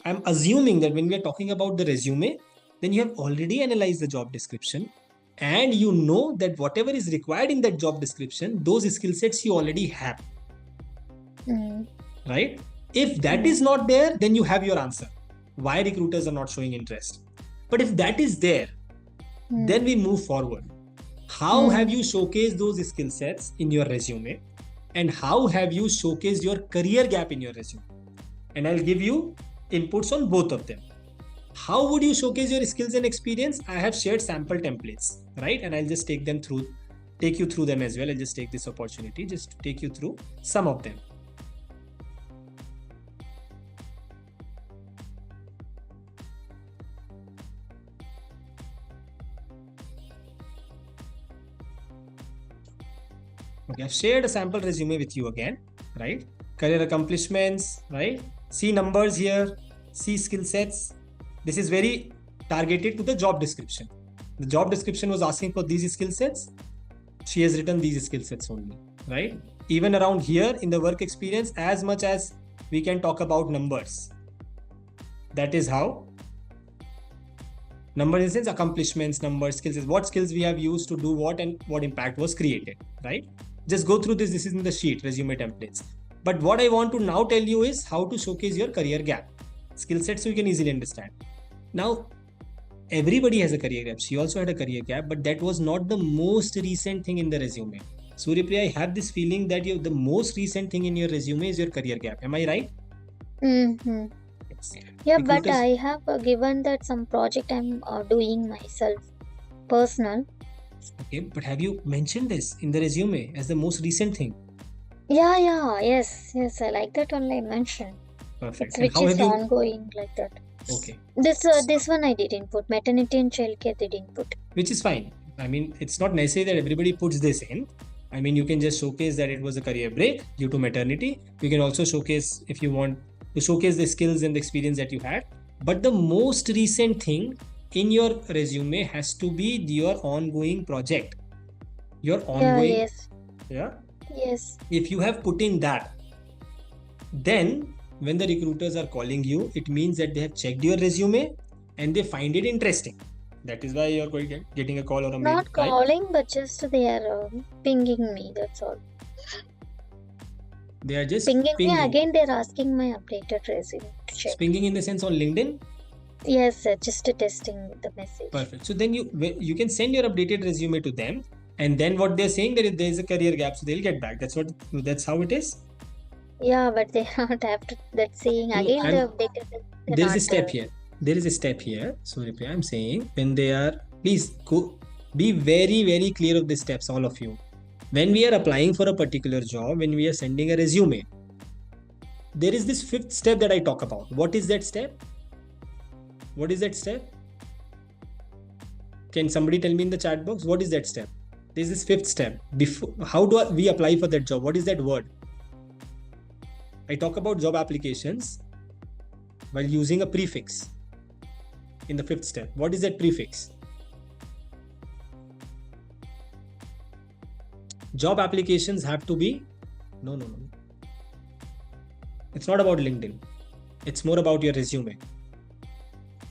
I'm assuming that when we are talking about the resume, then you have already analyzed the job description and you know that whatever is required in that job description, those skill sets you already have. Right? If that is not there, then you have your answer. Why recruiters are not showing interest. But if that is there, then we move forward. How have you showcased those skill sets in your resume? And how have you showcased your career gap in your resume? And I'll give you inputs on both of them. How would you showcase your skills and experience? I have shared sample templates, right? And I'll just take you through them as well. I'll just take this opportunity just to take you through some of them. Okay, I've shared a sample resume with you again, right? Career accomplishments, right? See numbers here, see skill sets. This is very targeted to the job description. The job description was asking for these skill sets. She has written these skill sets only, right? Even around here in the work experience, as much as we can talk about numbers. That is how. Number in the sense accomplishments, numbers, skills, what skills we have used to do what and what impact was created, right? Just go through this. This is in the sheet, resume templates. But what I want to now tell you is how to showcase your career gap. Skill sets you can easily understand. Now, everybody has a career gap. She also had a career gap, but that was not the most recent thing in the resume. Suryapriya, I have this feeling that the most recent thing in your resume is your career gap. Am I right? Yes. Yeah, because but I have given that some project I'm doing myself, personal. Okay, but have you mentioned this in the resume as the most recent thing? Yes, I like that only I mentioned. Perfect. Which is ongoing like that. Okay. This one I didn't put. Maternity and childcare they didn't put. Which is fine. I mean, it's not necessary that everybody puts this in. I mean, you can just showcase that it was a career break due to maternity. You can also showcase, if you want to showcase the skills and the experience that you had. But the most recent thing in your resume has to be your ongoing project. Your ongoing. Yes. If you have put in that, then when the recruiters are calling you, it means that they have checked your resume and they find it interesting. That is why you're getting a call or a mail. Not calling, right? But just they are pinging me. That's all. They are just pinging me again. They're asking my updated resume to check. Pinging in the sense on LinkedIn? Yes, sir, just testing the message. Perfect. So then you can send your updated resume to them, and then what they're saying that if there is a career gap, so they'll get back. That's how it is. Yeah, but they don't have to. That's saying again the updated. There is a step here. There is a step here. So I'm saying when they are, please be very, very clear of the steps, all of you. When we are applying for a particular job, when we are sending a resume, there is this fifth step that I talk about. What is that step? What is that step? Can somebody tell me in the chat box? What is that step? There is this fifth step. How do we apply for that job? What is that word? I talk about job applications while using a prefix in the fifth step. What is that prefix? Job applications have to be... No. It's not about LinkedIn. It's more about your resume.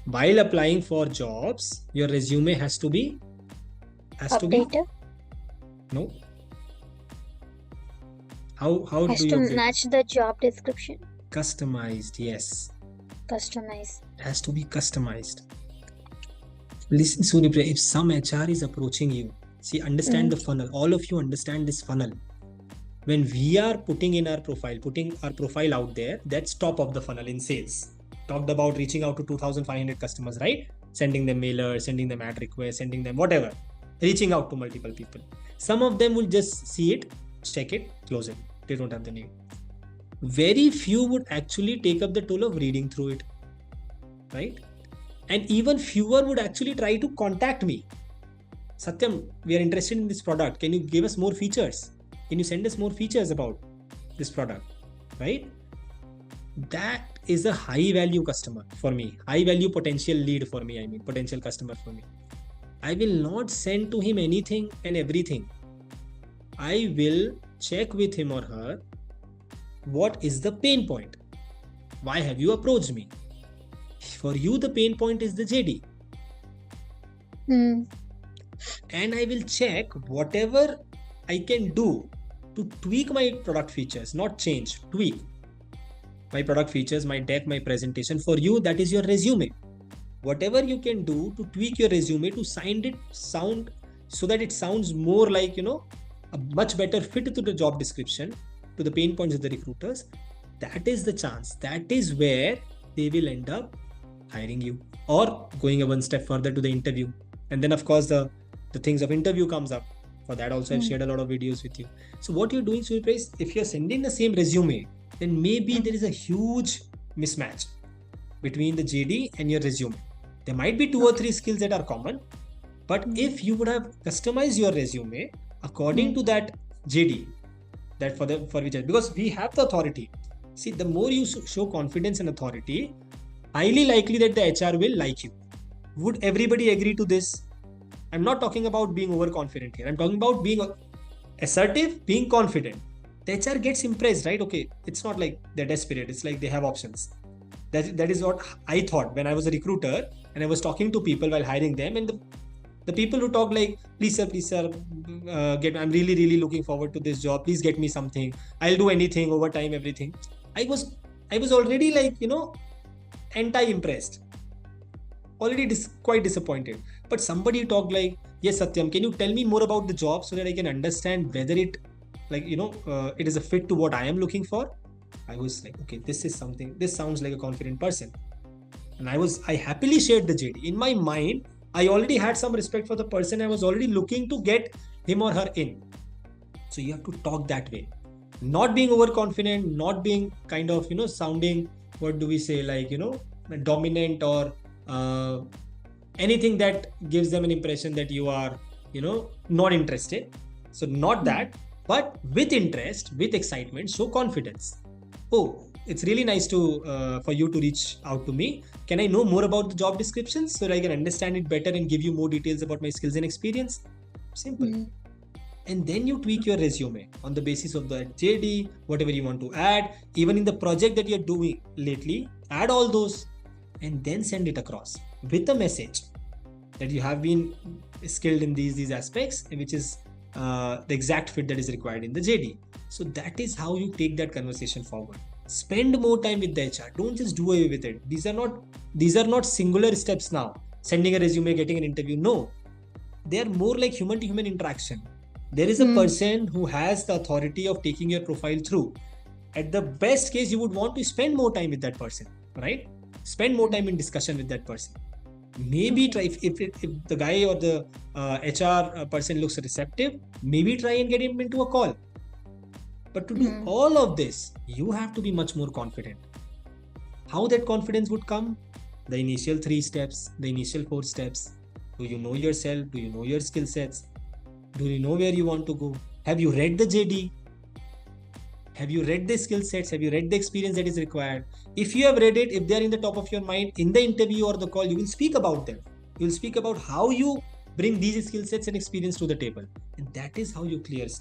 While applying for jobs, your resume has to be... Updated? No. How has do you to match the job description? Customized, yes. Customized. It has to be customized. Listen, Suryapriya, if some HR is approaching you, see, understand the funnel. All of you understand this funnel. When we are putting our profile out there, that's top of the funnel in sales. Talked about reaching out to 2,500 customers, right? Sending them mailers, sending them ad requests, sending them whatever. Reaching out to multiple people. Some of them will just see it, check it, close it. They don't have the name. Very few would actually take up the toll of reading through it, right? And even fewer would actually try to contact me. Satyam, we are interested in this product. Can you give us more features? Can you send us more features about this product, right? That is a high value customer for me. High value potential lead for me. Potential customer for me. I will not send to him anything and everything. I will check with him or her what is the pain point. Why have you approached me? For you, the pain point is the JD. And I will check whatever I can do to tweak my product features, not change, tweak my product features, my deck, my presentation. For you, that is your resume. Whatever you can do to tweak your resume to sound so that it sounds more like, a much better fit to the job description, to the pain points of the recruiters, that is the chance. That is where they will end up hiring you or going a one step further to the interview. And then of course the things of interview comes up. For that also I've shared a lot of videos with you. So what you're doing, Surya, is if you're sending the same resume, then maybe there is a huge mismatch between the JD and your resume. There might be 2 or 3 skills that are common, but if you would have customized your resume according to that JD, that for which, because we have the authority. See, the more you show confidence and authority, highly likely that the HR will like you. Would everybody agree to this? I'm not talking about being overconfident here. I'm talking about being assertive, being confident. The HR gets impressed, right? Okay, it's not like they're desperate. It's like they have options. That is what I thought when I was a recruiter and I was talking to people while hiring them, and the people who talk like, please sir, I'm really looking forward to this job. Please get me something. I'll do anything, overtime, everything. I was already like, anti-impressed. Already quite disappointed. But somebody talked like, yes, Satyam, can you tell me more about the job so that I can understand whether it, it is a fit to what I am looking for? I was like, okay, this sounds like a confident person. And I happily shared the JD. In my mind, I already had some respect for the person. I was already looking to get him or her in. So you have to talk that way. Not being overconfident, not being kind of, sounding, what do we say, like, dominant or anything that gives them an impression that you are, not interested. So not that, but with interest, with excitement, show confidence. Oh, it's really nice to for you to reach out to me. Can I know more about the job descriptions so that I can understand it better and give you more details about my skills and experience? Simple. And then you tweak your resume on the basis of the JD, whatever you want to add, even in the project that you're doing lately, add all those and then send it across with a message that you have been skilled in these aspects, which is the exact fit that is required in the JD. So that is how you take that conversation forward. Spend more time with the HR. Don't just do away with it. These are not singular steps now. Sending a resume, getting an interview. No, they are more like human to human interaction. There is a person who has the authority of taking your profile through. At the best case, you would want to spend more time with that person, right? Spend more time in discussion with that person. Maybe try, if the guy or the HR person looks receptive, maybe try and get him into a call. But to do all of this, you have to be much more confident. How that confidence would come? The initial 3 steps, the initial 4 steps. Do you know yourself? Do you know your skill sets? Do you know where you want to go? Have you read the JD? Have you read the skill sets? Have you read the experience that is required? If you have read it, if they are in the top of your mind, in the interview or the call, you will speak about them. You will speak about how you bring these skill sets and experience to the table. And that is how you clear